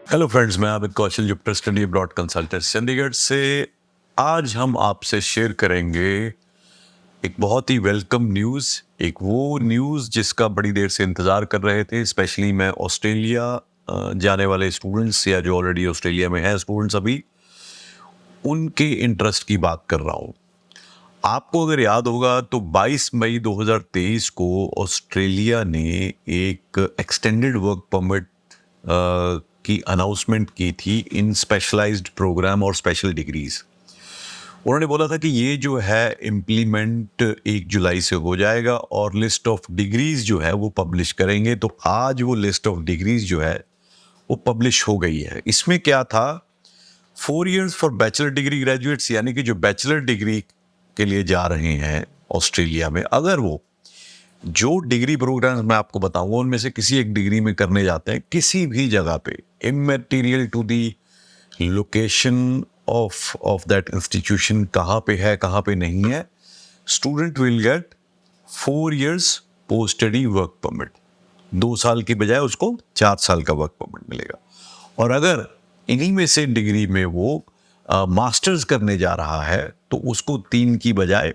Hello friends, मैं अमित कौशल जो study abroad consultant Chandigarh से। आज हम आपसे शेयर करेंगे एक बहुत ही वेलकम न्यूज़। एक वो न्यूज़ जिसका बड़ी देर से इंतज़ार कर रहे थे, स्पेशली मैं ऑस्ट्रेलिया जाने वाले स्टूडेंट्स या जो ऑलरेडी ऑस्ट्रेलिया में हैं स्टूडेंट्स अभी, उनके इंटरेस्ट की बात कर रहा हूँ। आपको अगर याद होगा तो 22 मई 2023 को ऑस्ट्रेलिया ने एक एक्सटेंडेड वर्क परमिट की अनाउंसमेंट की थी इन स्पेशलाइज्ड प्रोग्राम और स्पेशल डिग्रीज। उन्होंने बोला था कि ये जो है इम्प्लीमेंट 1 जुलाई से हो जाएगा और लिस्ट ऑफ डिग्रीज जो है वो पब्लिश करेंगे। तो आज वो लिस्ट ऑफ डिग्रीज जो है वो पब्लिश हो गई है। इसमें क्या था, 4 years for bachelor degree graduates, यानी कि जो बैचलर डिग्री के लिए जा रहे हैं ऑस्ट्रेलिया में, अगर वो जो डिग्री प्रोग्राम्स मैं आपको बताऊंगा उनमें से किसी एक डिग्री में करने जाते हैं किसी भी जगह पे, immaterial to the location of that institution, कहाँ पे है कहाँ पे नहीं है, student will get 4 years post study work permit. 2 साल की बजाय उसको 4 साल का वर्क परमिट मिलेगा। और अगर इन्हीं में से डिग्री में वो मास्टर्स करने जा रहा है तो उसको 3 की बजाय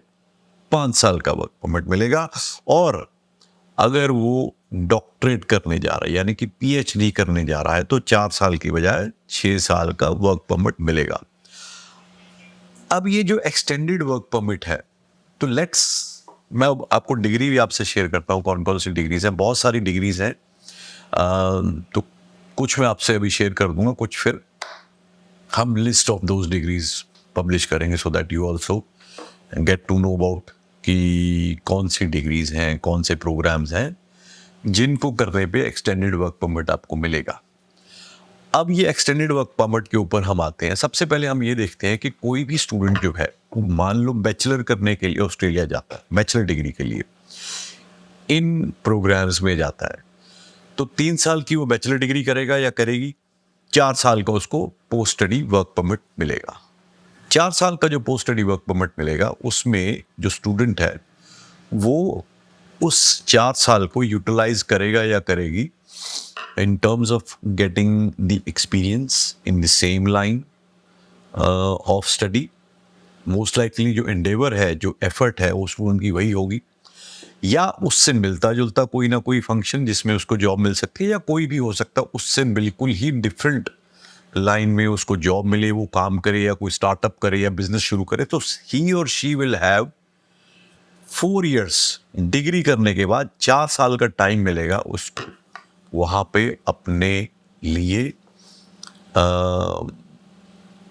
5 साल का वर्क परमिट मिलेगा। और अगर वो डॉक्टरेट करने जा रहा है यानी कि पीएचडी करने जा रहा है तो 4 साल की बजाय 6 साल का वर्क परमिट मिलेगा। अब ये जो एक्सटेंडेड वर्क परमिट है, तो मैं अब आपको डिग्री भी आपसे शेयर करता हूँ कौन कौन सी डिग्रीज हैं। बहुत सारी डिग्रीज हैं, तो कुछ मैं आपसे अभी शेयर कर दूंगा, कुछ फिर हम list of those degrees publish करेंगे so that you also get to know about कि कौन सी डिग्रीज हैं, कौन से प्रोग्राम्स हैं जिनको करने पे एक्सटेंडेड वर्क परमिट आपको मिलेगा। अब ये एक्सटेंडेड वर्क परमिट के ऊपर हम आते हैं। सबसे पहले हम ये देखते हैं कि कोई भी स्टूडेंट जो है वो मान लो बैचलर करने के लिए ऑस्ट्रेलिया जाता है, बैचलर डिग्री के लिए इन प्रोग्राम्स में जाता है, तो 3 साल की वो बैचलर डिग्री करेगा या करेगी, 4 साल का उसको पोस्ट स्टडी वर्क परमिट मिलेगा। 4 साल का जो पोस्ट स्टडी वर्क परमिट मिलेगा उसमें जो स्टूडेंट है वो उस 4 साल को यूटिलाइज करेगा या करेगी in terms of getting the experience in the same line of study। Most likely जो endeavor है, जो एफर्ट है, वो स्टूडेंट की वही होगी, या उससे मिलता जुलता कोई ना कोई फंक्शन जिसमें उसको जॉब मिल सकती है, या कोई भी हो सकता है उससे बिल्कुल ही डिफरेंट लाइन में उसको जॉब मिले, वो काम करे या कोई स्टार्टअप करे या बिजनेस शुरू करे। तो ही और she will have 4 years degree करने के बाद 4 साल का टाइम मिलेगा उसको वहाँ पे अपने लिए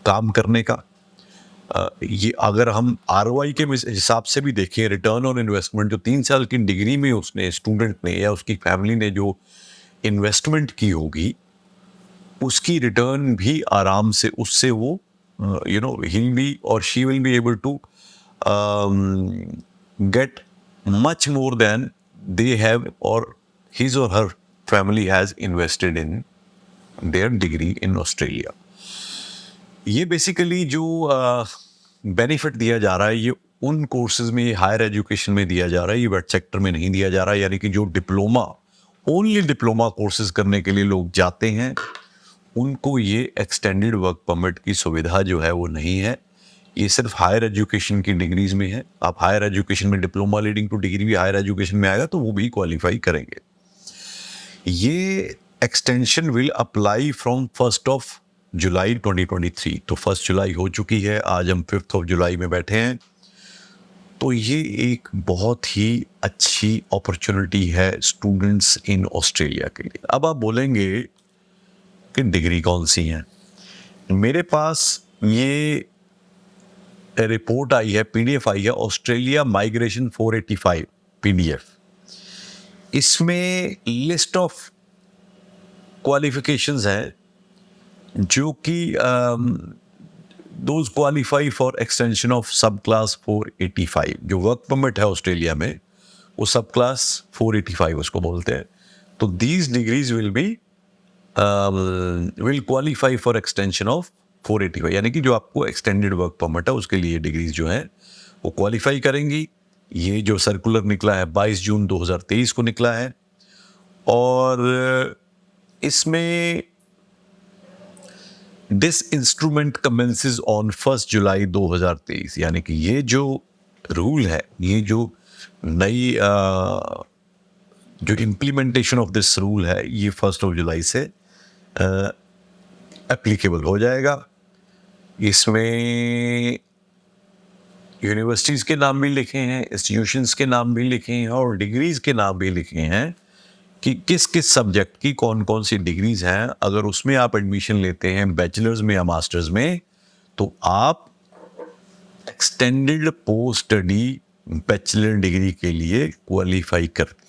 काम करने का। ये अगर हम आरओआई के हिसाब से भी देखें, रिटर्न ऑन इन्वेस्टमेंट, जो 3 साल की डिग्री में उसने, स्टूडेंट ने या उसकी फैमिली ने जो इन्वेस्टमेंट की होगी, उसकी रिटर्न भी आराम से उससे वो ही बी और she will be able to get much more than they have or his or her family has invested in their degree in Australia। ये बेसिकली जो बेनिफिट दिया जा रहा है ये उन कोर्सेज में, हायर एजुकेशन में दिया जा रहा है, ये वेट सेक्टर में नहीं दिया जा रहा है। यानी कि जो डिप्लोमा, ओनली डिप्लोमा कोर्सेज करने के लिए लोग जाते हैं उनको ये एक्सटेंडेड वर्क परमिट की सुविधा जो है वो नहीं है। ये सिर्फ हायर एजुकेशन की डिग्रीज में है। आप हायर एजुकेशन में डिप्लोमा लीडिंग टू डिग्री भी हायर एजुकेशन में आएगा तो वो भी क्वालिफाई करेंगे। ये एक्सटेंशन विल अप्लाई फ्रॉम 1 जुलाई 2023। तो 1 जुलाई हो चुकी है, आज हम 5 जुलाई में बैठे हैं। तो ये एक बहुत ही अच्छी अपॉर्चुनिटी है स्टूडेंट्स इन ऑस्ट्रेलिया के लिए। अब आप बोलेंगे कि डिग्री कौन सी है। मेरे पास ये रिपोर्ट आई है, पीडीएफ आई है, ऑस्ट्रेलिया माइग्रेशन 485 पीडीएफ। इसमें लिस्ट ऑफ क्वालिफिकेशंस हैं जो कि those qualify for extension of सब क्लास 485। जो वर्क परमिट है ऑस्ट्रेलिया में वो सब क्लास 485 उसको बोलते हैं। तो these degrees will qualify for extension of 485, यानी कि जो आपको एक्सटेंडेड वर्क परमिट है उसके लिए डिग्रीज जो हैं वो क्वालिफाई करेंगी। ये जो सर्कुलर निकला है 22 जून 2023 को निकला है और इसमें दिस इंस्ट्रूमेंट कमेंसेस ऑन 1 जुलाई 2023, यानी कि ये जो रूल है, ये जो नई जो इम्प्लीमेंटेशन ऑफ दिस रूल है, ये 1 जुलाई से एप्लीकेबल हो जाएगा। इसमें यूनिवर्सिटीज़ के नाम भी लिखे हैं, इंस्टीट्यूशंस के नाम भी लिखे हैं और डिग्रीज़ के नाम भी लिखे हैं कि किस किस सब्जेक्ट की कौन कौन सी डिग्रीज़ हैं। अगर उसमें आप एडमिशन लेते हैं बैचलर्स में या मास्टर्स में, तो आप extended post study bachelor degree के लिए क्वालिफाई करते हैं।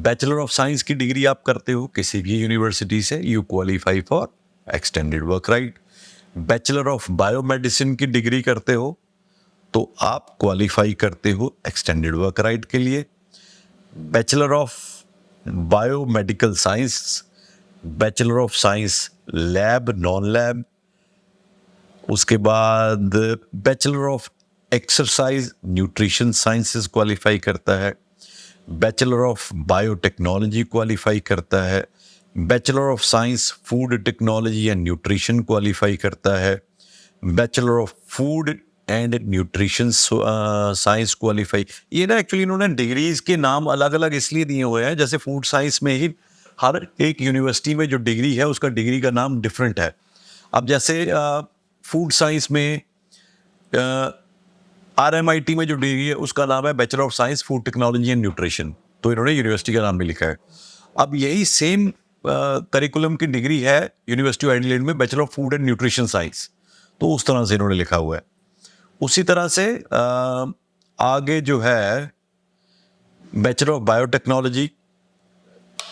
बैचलर ऑफ साइंस की डिग्री आप करते हो किसी भी यूनिवर्सिटी से, you qualify for extended work right. Bachelor of biomedicine की डिग्री करते हो तो आप क्वालिफाई करते हो एक्सटेंडेड वर्क राइट के लिए। Bachelor of biomedical science, bachelor of science lab non lab, उसके बाद bachelor of exercise nutrition sciences qualify करता है, बैचलर ऑफ बायोटेक्नोलॉजी क्वालिफाई करता है, bachelor of science food technology and nutrition qualify करता है, bachelor of food and nutrition science qualify. ये ना एक्चुअली इन्होंने डिग्रीज के नाम अलग अलग इसलिए दिए हुए हैं, जैसे फूड साइंस में ही हर एक यूनिवर्सिटी में जो डिग्री है उसका डिग्री का नाम डिफरेंट है। अब जैसे फूड साइंस में RMIT में जो डिग्री है उसका नाम है bachelor of science food technology and nutrition, तो इन्होंने यूनिवर्सिटी का नाम भी लिखा है। अब यही सेम करिकुलम की डिग्री है यूनिवर्सिटी ऑफ एडिलेड में bachelor of food and nutrition science, तो उस तरह से इन्होंने लिखा हुआ है। उसी तरह से आगे जो है बैचलर ऑफ बायोटेक्नोलॉजी,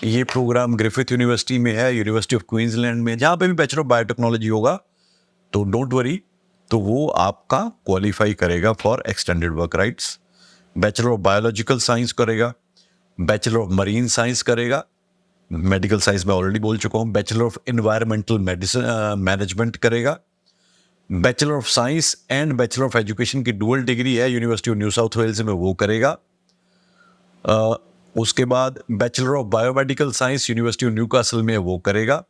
ये प्रोग्राम ग्रिफिथ यूनिवर्सिटी में है, यूनिवर्सिटी ऑफ क्वींसलैंड में, जहाँ पे भी बैचलर ऑफ बायोटेक्नोलॉजी होगा तो डोंट वरी, तो वो आपका क्वालिफाई करेगा for extended work rights. Bachelor of biological science करेगा, बैचलर ऑफ मरीन साइंस करेगा, मेडिकल साइंस में ऑलरेडी बोल चुका हूँ, bachelor of environmental medicine management करेगा, bachelor of science and bachelor of education की डुअल डिग्री है University of New South Wales में, वो करेगा। उसके बाद bachelor of biomedical science University of Newcastle में वो करेगा।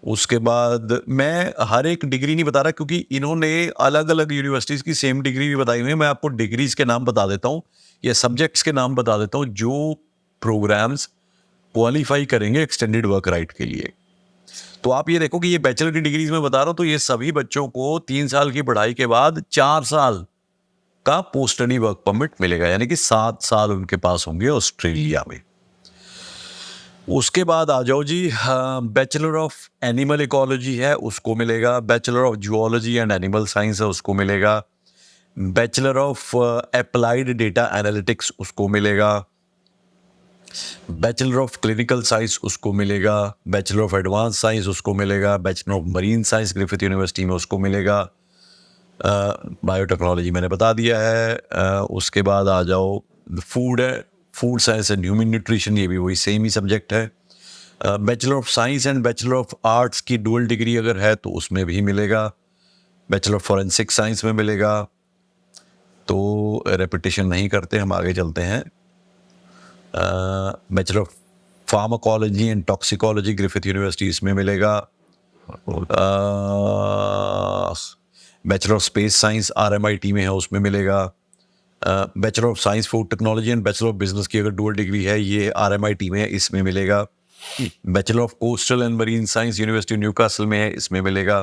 उसके बाद मैं हर एक डिग्री नहीं बता रहा क्योंकि इन्होंने अलग अलग यूनिवर्सिटीज़ की सेम डिग्री भी बताई हुई है। मैं आपको डिग्रीज के नाम बता देता हूँ या सब्जेक्ट्स के नाम बता देता हूँ जो प्रोग्राम्स क्वालिफाई करेंगे एक्सटेंडेड वर्क राइट के लिए। तो आप ये देखो कि ये बैचलर की डिग्रीज में बता रहा हूँ, तो ये सभी बच्चों को 3 साल की पढ़ाई के बाद 4 साल का पोस्ट स्टडी वर्क परमिट मिलेगा, यानी कि 7 साल उनके पास होंगे ऑस्ट्रेलिया में। उसके बाद आ जाओ जी, बैचलर ऑफ एनिमल इकोलॉजी है उसको मिलेगा, bachelor of zoology and animal science है उसको मिलेगा, bachelor of applied data analytics उसको मिलेगा, बैचलर ऑफ क्लिनिकल साइंस उसको मिलेगा, बैचलर ऑफ एडवांस साइंस उसको मिलेगा, bachelor of marine science Griffith university में उसको मिलेगा। बायोटेक्नोलॉजी मैंने बता दिया है। उसके बाद आ जाओ फूड है, food science and human nutrition, ये भी वही सेम ही सब्जेक्ट है। Bachelor of science and bachelor of arts की डुअल डिग्री अगर है तो उसमें भी मिलेगा, बैचलर ऑफ फॉरेंसिक साइंस में मिलेगा। तो रेपिटेशन नहीं करते, हम आगे चलते हैं। Bachelor of pharmacology and toxicology Griffith university इसमें मिलेगा। Bachelor of space science RMIT में है उसमें मिलेगा। Bachelor of science food technology and bachelor of business की अगर डुअल डिग्री है ये RMIT में है, इसमें मिलेगा। Bachelor of coastal and marine science university Newcastle में है, इसमें मिलेगा।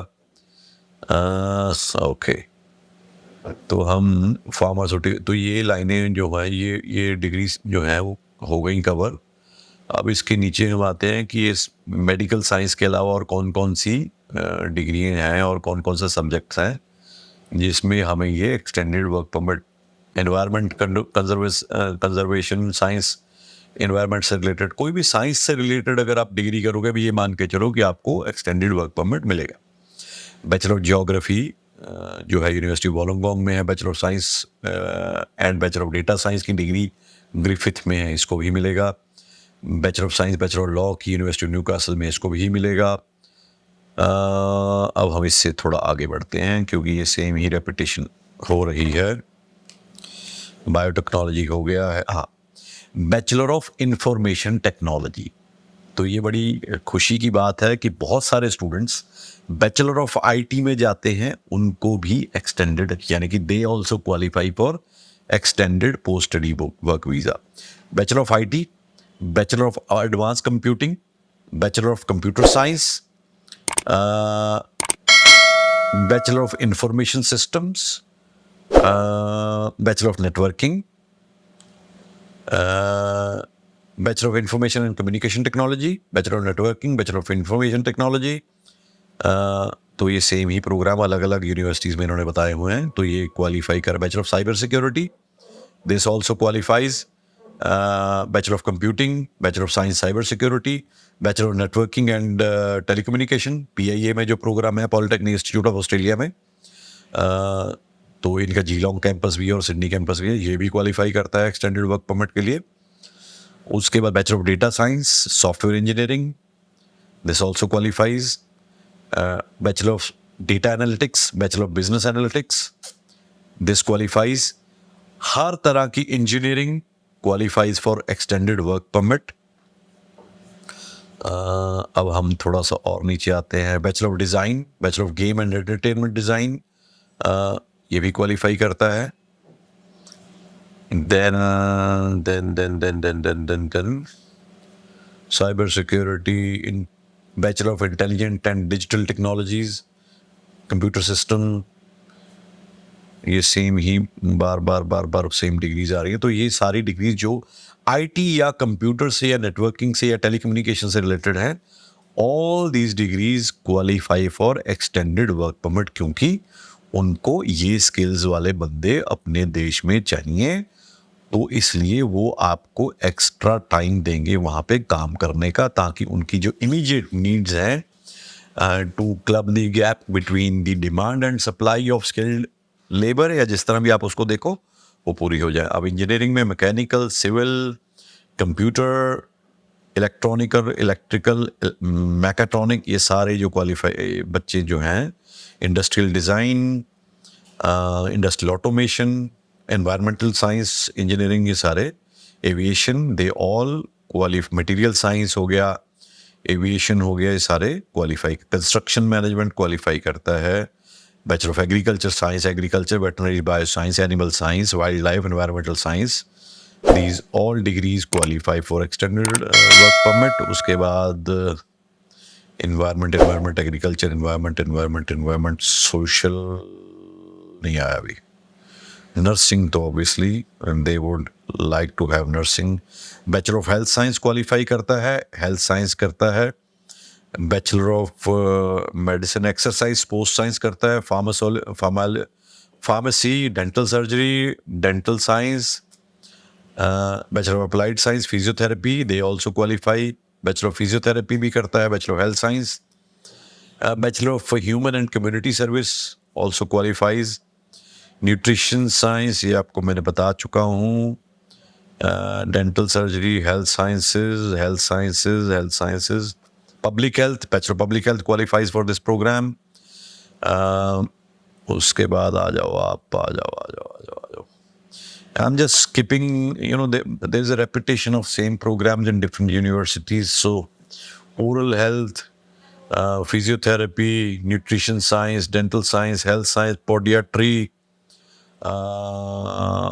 ओके, तो हम फार्मास्यूटिकल, तो ये लाइनें जो है ये डिग्री जो है वो हो गई कवर। अब इसके नीचे हम आते हैं कि इस मेडिकल साइंस के अलावा और कौन कौन सी डिग्री हैं और कौन कौन से सब्जेक्ट्स हैं जिसमें हमें ये extended work permit, environment conservation science, environment से रिलेटेड कोई भी साइंस से रिलेटेड अगर आप डिग्री करोगे भी, ये मान के चलो कि आपको एक्सटेंडेड वर्क परमिट मिलेगा। बैचलर ऑफ जियोग्राफी जो है यूनिवर्सिटी वोलोंगोंग में है, bachelor of science and bachelor of data science की डिग्री ग्रिफिथ में है, इसको भी मिलेगा। Bachelor of science bachelor of law की यूनिवर्सिटी ऑफ न्यूकासल में इसको भी मिलेगा। अब हम इससे थोड़ा आगे बढ़ते हैं क्योंकि ये सेम ही रेपिटेशन हो रही है। बायोटेक्नोलॉजी हो गया है, हाँ। बैचलर ऑफ इंफॉर्मेशन टेक्नोलॉजी, तो ये बड़ी खुशी की बात है कि बहुत सारे स्टूडेंट्स बैचलर ऑफ आईटी में जाते हैं, उनको भी एक्सटेंडेड यानी कि they also qualify for extended post study work visa. Bachelor of IT, bachelor of advance computing, bachelor of computer science, bachelor of information systems, bachelor of networking, bachelor of information and communication technology, bachelor of networking, bachelor of information technology. तो ये same ही programme अलग अलग universities में इन्होंने बताए हुए हैं। तो ये क्वालिफाई कर bachelor of cyber security, this also qualifies, bachelor of computing, bachelor of science cyber security, bachelor of networking and telecommunication, PIA में जो प्रोग्राम है पॉलिटेक्निक इंस्टीट्यूट ऑफ ऑस्ट्रेलिया में। तो इनका जीलोंग कैंपस भी है और सिडनी कैंपस भी है, ये भी क्वालिफाई करता है एक्सटेंडेड वर्क परमिट के लिए। उसके बाद bachelor of data science software engineering, this also qualifies, bachelor of data analytics, bachelor of business analytics, this qualifies. हर तरह की engineering qualifies for extended work permit. अब हम थोड़ा सा और नीचे आते हैं, bachelor of design, bachelor of game and entertainment design, ये भी क्वालिफाई करता है। then cyber security, in bachelor of intelligent and digital technologies, computer system, ये सेम ही बार बार सेम डिग्रीज आ रही है। तो ये सारी डिग्रीज जो आईटी या कंप्यूटर से या नेटवर्किंग से या टेलीकम्युनिकेशन से रिलेटेड है, all these degrees qualify for extended work permit, क्योंकि उनको ये स्किल्स वाले बंदे अपने देश में चाहिए। तो इसलिए वो आपको एक्स्ट्रा टाइम देंगे वहाँ पे काम करने का, ताकि उनकी जो इमीडिएट नीड्स हैं to club the gap between the demand and supply of skilled labour, या जिस तरह भी आप उसको देखो, वो पूरी हो जाए। अब इंजीनियरिंग में mechanical, civil, computer, electronical, electrical, mechatronic, ये सारे जो क्वालिफाई बच्चे जो हैं, industrial design, industrial automation, environmental science engineering, ये सारे, aviation, they all qualify, material science हो गया, एविएशन हो गया, ये सारे क्वालिफाई। कंस्ट्रक्शन मैनेजमेंट क्वालिफाई करता है। Bachelor of agriculture science, agriculture, veterinary bio science, animal science, wild life, environmental science, these all degrees qualify for extended work permit. उसके बाद इन्वायरमेंट, एग्रीकल्चर, एनवायरमेंट, सोशल नहीं आया अभी। नर्सिंग तो obviously they would like to have nursing. Bachelor of health science qualify करता है, health science करता है। Bachelor of medicine exercise sports science करता है। Pharmacy, dental surgery, dental science. Bachelor of applied science physiotherapy, they also qualify. Bachelor of physiotherapy भी करता है। Bachelor of health science. Bachelor of human and community service also qualifies. Nutrition science, ये आपको मैंने बता चुका हूँ। Dental surgery, health sciences. Public health, bachelor public health qualifies for this programme. उसके बाद आ जाओ। I'm just skipping, there's a repetition of same programs in different universities. So oral health, physiotherapy, nutrition science, dental science, health science, podiatry,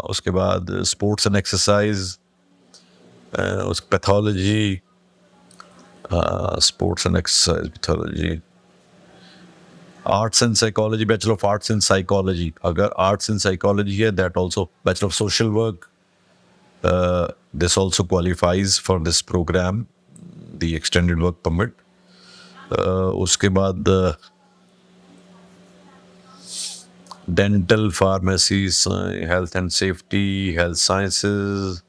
उसके बाद sports and exercise, pathology, sports and exercise, pathology, arts and psychology, bachelor of arts in psychology. अगर arts in psychology है, that also bachelor of social work, this also qualifies for this program, the extended work permit. उसके बाद dental, pharmacy, health and safety, health sciences,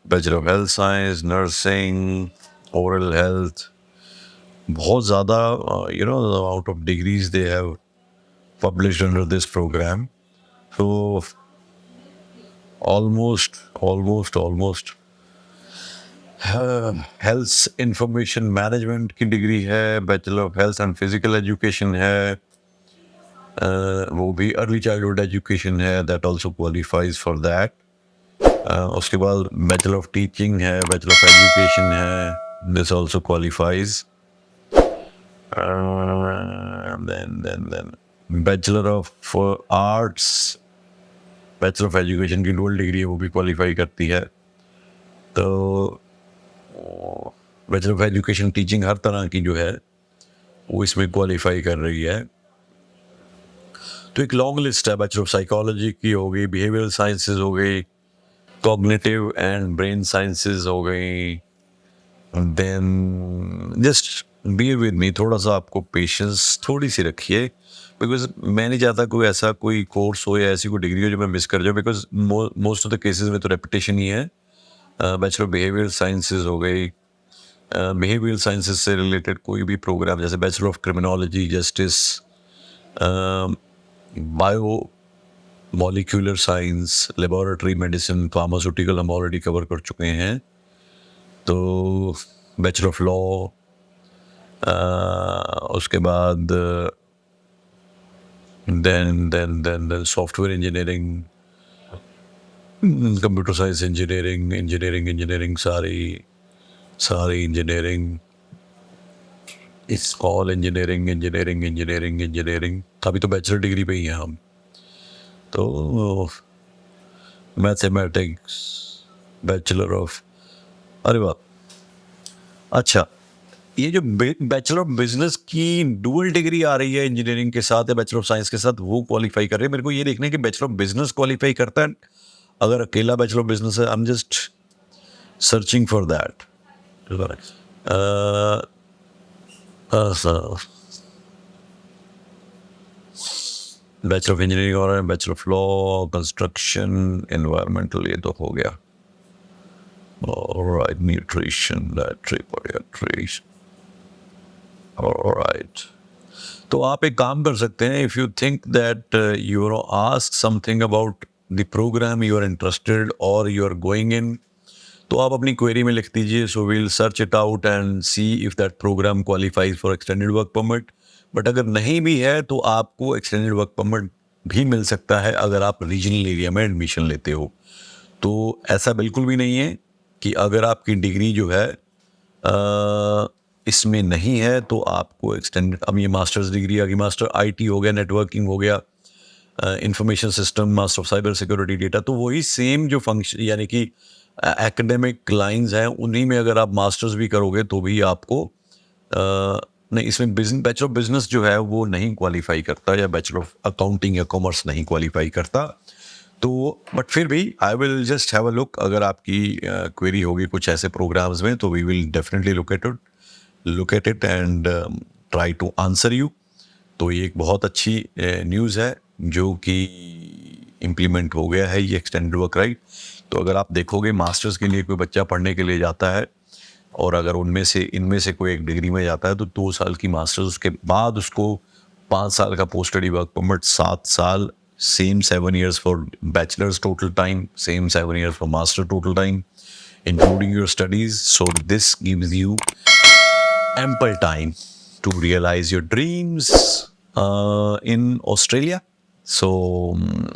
bachelor of health science, nursing, oral health. बहुत ज़्यादा out of degrees they have published under this program. So almost health information management की degree है, bachelor of health and physical education है, वो भी early childhood education है, that also qualifies for that. उसके बाद बैचलर ऑफ टीचिंग है, bachelor of education है, this also qualifies. Then bachelor of arts, bachelor of education की डुअल डिग्री है, वो भी क्वालिफाई करती है। तो बैचलर ऑफ एजुकेशन टीचिंग हर तरह की जो है वो इसमें क्वालिफाई कर रही है। तो एक लॉन्ग लिस्ट है, बैचलर ऑफ साइकोलॉजी की हो गई, बिहेवियरल साइंसेज हो गई, कॉग्निटिव एंड ब्रेन साइंसेज हो गई। Then just be with me, थोड़ा सा आपको पेशेंस थोड़ी सी रखिए, बिकॉज मैं नहीं चाहता कोई ऐसा कोई कोर्स हो या ऐसी कोई डिग्री हो जो मैं मिस कर जाऊँ, because most of the cases में तो रेपिटेशन ही है। बैचलर ऑफ बिहेवियरल साइंसेज हो गई, बिहेवियरल साइंसेज से रिलेटेड कोई भी प्रोग्राम, जैसे bachelor of criminology, justice, bio molecular science, laboratory medicine, pharmaceutical हम ऑलरेडी कवर कर चुके हैं। तो बैचलर ऑफ लॉ, उसके बाद then software engineering, computer science engineering, सारी इंजीनियरिंग, इट्स ऑल इंजीनियरिंग। अभी तो बैचलर डिग्री पे ही हैं हम। तो मैथमेटिक्स, बैचलर ऑफ, अरे वाह, अच्छा, ये जो बैचलर ऑफ बिजनेस की डुअल डिग्री आ रही है इंजीनियरिंग के साथ या बैचलर ऑफ साइंस के साथ, वो क्वालिफाई कर रहे हैं। मेरे को ये देखना है कि बैचलर ऑफ बिजनेस क्वालिफाई करता है। अगर अकेला बैचलर ऑफ बिजनेस है, I am just searching for that. Bachelor of engineering और bachelor of law, construction, environmental, ये तो हो गया। Alright, nutrition, dietary, podiatry. Alright. तो आप एक काम कर सकते हैं, if you think that you ask something about the program you are interested और यू आर गोइंग इन, तो आप अपनी क्वेरी में लिख दीजिए, so we'll search it out and see if that program qualifies for extended work permit. But अगर नहीं भी है तो आपको एक्सटेंडेड वर्क परमिट भी मिल सकता है अगर आप रीजनल एरिया में एडमिशन लेते हो। तो ऐसा बिल्कुल भी नहीं है कि अगर आपकी डिग्री जो है इसमें नहीं है तो आपको एक्सटेंडेड, अब ये मास्टर्स डिग्री आ गई, मास्टर आईटी हो गया, नेटवर्किंग हो गया, information system, master of cyber security data, तो वही सेम जो फंक्शन यानी कि एकेडमिक लाइंस हैं, उन्हीं में अगर आप मास्टर्स भी करोगे तो भी आपको नहीं, इसमें बैचलर ऑफ बिजनेस जो है वो नहीं क्वालिफाई करता, या बैचलर ऑफ अकाउंटिंग या कॉमर्स नहीं क्वालिफाई करता। तो बट फिर भी I will just have a look, अगर आपकी क्वेरी होगी कुछ ऐसे प्रोग्राम्स में तो we will definitely look at it and try to answer you. तो ये एक बहुत अच्छी न्यूज़ है जो कि इम्प्लीमेंट हो गया है ये एक्सटेंडेड वर्क राइट। तो अगर आप देखोगे मास्टर्स के लिए कोई बच्चा पढ़ने के लिए जाता है और अगर इनमें से कोई एक डिग्री में जाता है तो 2 साल की मास्टर्स, उसके बाद उसको 5 साल का पोस्ट स्टडी वर्क परमिट, 7 साल, same 7 years for bachelor's total time, same 7 years for master total time, including your studies. So this gives you ample time to realize your dreams in Australia. So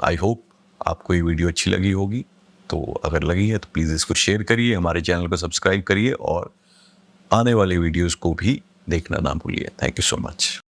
I hope आपको ये video अच्छी लगी होगी। तो अगर लगी है तो प्लीज़ इसको शेयर करिए, हमारे चैनल को सब्सक्राइब करिए और आने वाले वीडियोज़ को भी देखना ना भूलिए। Thank you so much.